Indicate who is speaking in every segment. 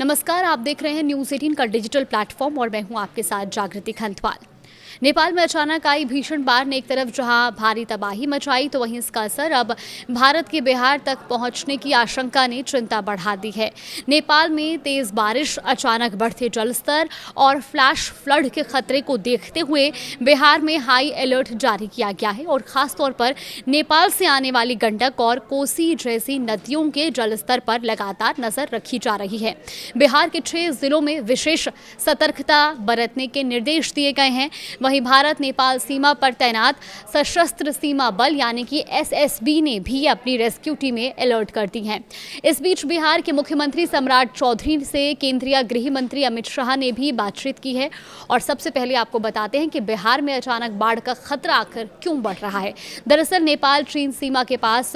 Speaker 1: नमस्कार, आप देख रहे हैं न्यूज़ 18 का डिजिटल प्लेटफॉर्म और मैं हूं आपके साथ जागृति खंतवाल। नेपाल में अचानक आई भीषण बाढ़ ने एक तरफ जहां भारी तबाही मचाई तो वहीं इसका असर अब भारत के बिहार तक पहुंचने की आशंका ने चिंता बढ़ा दी है। नेपाल में तेज बारिश, अचानक बढ़ते जलस्तर और फ्लैश फ्लड के खतरे को देखते हुए बिहार में हाई अलर्ट जारी किया गया है और खासतौर पर नेपाल से आने वाली गंडक और कोसी जैसी नदियों के जलस्तर पर लगातार नजर रखी जा रही है। बिहार के 6 जिलों में विशेष सतर्कता बरतने के निर्देश दिए गए हैं। वहीं भारत नेपाल सीमा पर तैनात सशस्त्र सीमा बल यानी कि एसएसबी ने भी अपनी रेस्क्यू टीमें अलर्ट कर दी हैं। इस बीच बिहार के मुख्यमंत्री सम्राट चौधरी से केंद्रीय गृह मंत्री अमित शाह ने भी बातचीत की है और सबसे पहले आपको बताते हैं कि बिहार में अचानक बाढ़ का खतरा आखिर क्यों बढ़ रहा है। दरअसल नेपाल चीन सीमा के पास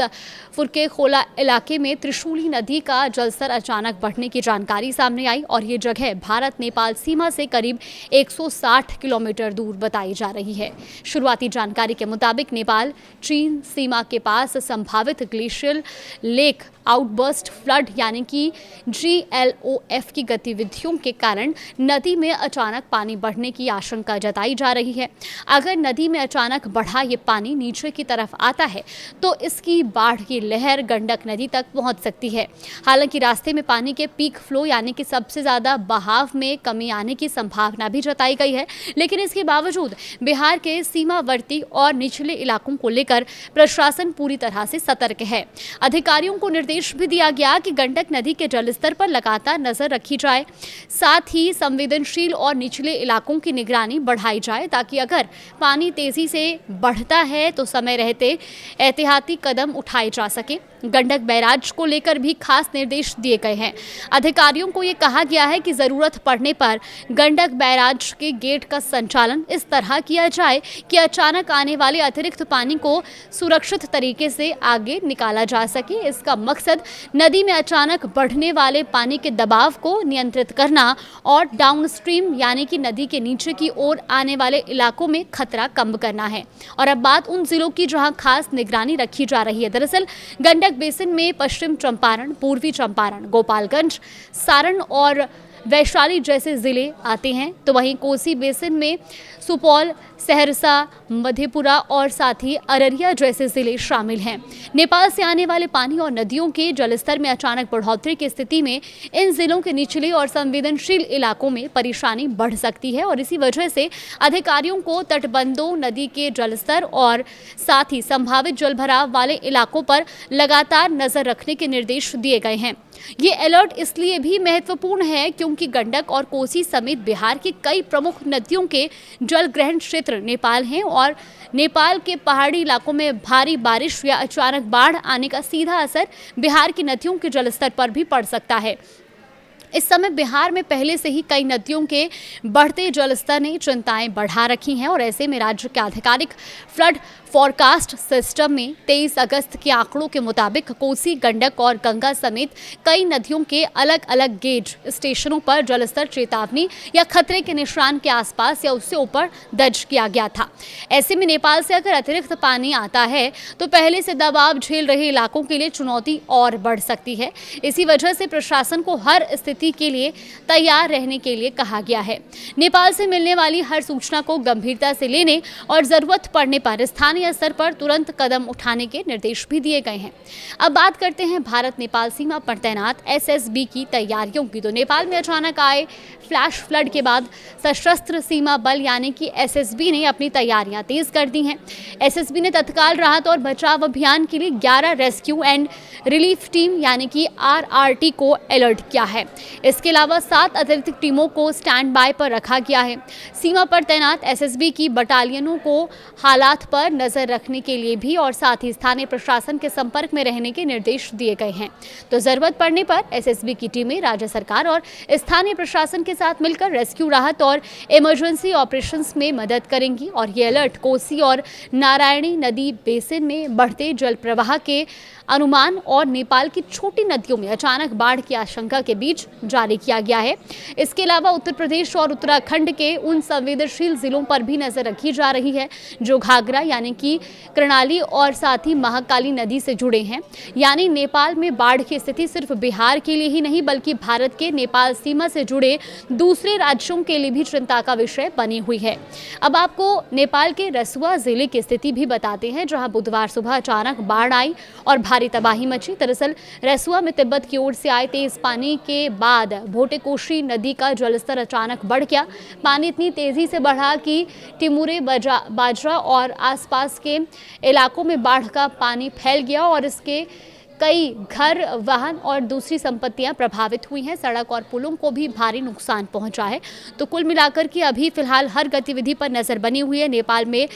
Speaker 1: फुरकेखोला इलाके में त्रिशूली नदी का जलस्तर अचानक बढ़ने की जानकारी सामने आई और ये जगह भारत नेपाल सीमा से करीब 160 किलोमीटर दूर बताई जा रही है। शुरुआती जानकारी के मुताबिक नेपाल चीन सीमा के पास संभावित ग्लेशियल लेक आउटबर्स्ट फ्लड यानी कि GLOF की गतिविधियों के कारण नदी में अचानक पानी बढ़ने की आशंका जताई जा रही है। अगर नदी में अचानक बढ़ा ये पानी नीचे की तरफ आता है तो इसकी बाढ़ की लहर गंडक नदी तक पहुंच सकती है। हालांकि रास्ते में पानी के पीक फ्लो यानी कि सबसे ज्यादा बहाव में कमी आने की संभावना भी जताई गई है, लेकिन इसके बावजूद बिहार के सीमावर्ती और निचले इलाकों को लेकर प्रशासन पूरी तरह से सतर्क है। अधिकारियों को निर्देश भी दिया गया कि गंडक नदी के जलस्तर पर लगातार नजर रखी जाए, साथ ही संवेदनशील और निचले इलाकों की निगरानी बढ़ाई जाए ताकि अगर पानी तेजी से बढ़ता है तो समय रहते एहतियाती कदम उठाए जा सके। गंडक बैराज को लेकर भी खास निर्देश दिए गए हैं। अधिकारियों को ये कहा गया है कि जरूरत पड़ने पर गंडक बैराज के गेट का संचालन इस तरह किया जाए कि अचानक आने वाले अतिरिक्त पानी को सुरक्षित तरीके से आगे निकाला जा सके। इसका मकसद नदी में अचानक बढ़ने वाले पानी के दबाव को नियंत्रित करना और डाउनस्ट्रीम यानी कि नदी के नीचे की ओर आने वाले इलाकों में खतरा कम करना है। और अब बात उन जिलों की जहां खास निगरानी रखी जा रही है। दरअसल गंडक बेसिन में पश्चिम चंपारण, पूर्वी चंपारण, गोपालगंज, सारण और वैशाली जैसे जिले आते हैं, तो वहीं कोसी बेसिन में सुपौल, सहरसा, मधेपुरा और साथ ही अररिया जैसे जिले शामिल हैं। नेपाल से आने वाले पानी और नदियों के जलस्तर में अचानक बढ़ोतरी की स्थिति में इन जिलों के निचले और संवेदनशील इलाकों में परेशानी बढ़ सकती है और इसी वजह से अधिकारियों को तटबंधों, नदी के जलस्तर और साथ ही संभावित जलभराव वाले इलाकों पर लगातार नजर रखने के निर्देश दिए गए हैं। ये अलर्ट इसलिए भी महत्वपूर्ण है क्योंकि गंडक और कोसी समेत बिहार की कई प्रमुख नदियों के जल ग्रहण क्षेत्र नेपाल हैं और नेपाल के पहाड़ी इलाकों में भारी बारिश या अचानक बाढ़ आने का सीधा असर बिहार की नदियों के जलस्तर पर भी पड़ सकता है। इस समय बिहार में पहले से ही कई नदियों के बढ़ते जलस्तर ने चिंताएं बढ़ा रखी हैं और ऐसे में राज्य के आधिकारिक फ्लड फोरकास्ट सिस्टम में 23 अगस्त के आंकड़ों के मुताबिक कोसी, गंडक और गंगा समेत कई नदियों के अलग अलग गेज स्टेशनों पर जलस्तर चेतावनी या खतरे के निशान के आसपास या उससे ऊपर दर्ज किया गया था। ऐसे में नेपाल से अगर अतिरिक्त पानी आता है तो पहले से दबाव झेल रहे इलाकों के लिए चुनौती और बढ़ सकती है। इसी वजह से प्रशासन को हर स्थिति के लिए तैयार रहने के लिए कहा गया है। नेपाल से मिलने वाली हर सूचना को गंभीरता से लेने और जरूरत पड़ने पर स्थानीय स्तर पर तुरंत कदम उठाने के निर्देश भी दिए गए हैं। अब बात करते हैं भारत नेपाल सीमा पर तैनात एसएसबी की तैयारियों की। तो नेपाल में अचानक आए फ्लैश फ्लड के बाद सशस्त्र सीमा बल यानी कि एसएसबी ने अपनी तैयारियां तेज कर दी हैं। एसएसबी ने तत्काल राहत और बचाव अभियान के लिए 11 रेस्क्यू एंड रिलीफ टीम यानी कि RRT को अलर्ट किया है। इसके अलावा 7 अतिरिक्त टीमों को स्टैंड बाय पर रखा गया है। सीमा पर तैनात एसएसबी की बटालियनों को हालात पर नजर रखने के लिए भी और साथ ही स्थानीय प्रशासन के संपर्क में रहने के निर्देश दिए गए हैं। तो जरूरत पड़ने पर एसएसबी की टीमें राज्य सरकार और स्थानीय प्रशासन के साथ मिलकर रेस्क्यू, राहत और इमरजेंसी ऑपरेशंस में मदद करेंगी। और ये अलर्ट कोसी और नारायणी नदी बेसिन में बढ़ते जल प्रवाह के अनुमान और नेपाल की छोटी नदियों में अचानक बाढ़ की आशंका के बीच जारी किया गया है। इसके अलावा उत्तर प्रदेश और उत्तराखंड के उन संवेदनशील जिलों पर भी नजर रखी जा रही है जो घाघरा यानी की कर्णाली और साथ ही महाकाली नदी से जुड़े हैं। यानी नेपाल में बाढ़ की स्थिति सिर्फ बिहार के लिए ही नहीं बल्कि भारत के नेपाल सीमा से जुड़े दूसरे राज्यों के लिए भी चिंता का विषय बनी हुई है। अब आपको नेपाल के रसुआ जिले की स्थिति भी बताते हैं, जहां बुधवार सुबह अचानक बाढ़ आई और भारी तबाही मची। दरअसल रसुआ में तिब्बत की ओर से आए तेज पानी के बाद भोटेकोशी नदी का जलस्तर अचानक बढ़ गया। पानी इतनी तेजी से बढ़ा कि टिमुरे, बाजरा और आसपास के इलाकों में बाढ़ का पानी फैल गया और इसके कई घर, वाहन और दूसरी संपत्तियां प्रभावित हुई हैं। सड़क और पुलों को भी भारी नुकसान पहुंचा है। तो कुल मिलाकर के अभी फिलहाल हर गतिविधि पर नजर बनी हुई है। नेपाल में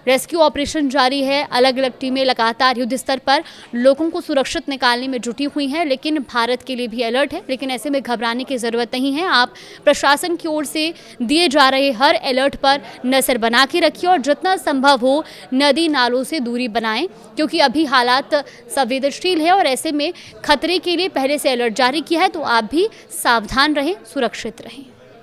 Speaker 1: रेस्क्यू ऑपरेशन जारी है। अलग अलग टीमें लगातार युद्ध स्तर पर लोगों को सुरक्षित निकालने में जुटी हुई हैं, लेकिन भारत के लिए भी अलर्ट है। लेकिन ऐसे में घबराने की ज़रूरत नहीं है। आप प्रशासन की ओर से दिए जा रहे हर अलर्ट पर नज़र बना के रखिए और जितना संभव हो नदी नालों से दूरी बनाएं, क्योंकि अभी हालात संवेदनशील है और ऐसे में खतरे के लिए पहले से अलर्ट जारी किया है। तो आप भी सावधान रहें, सुरक्षित रहें।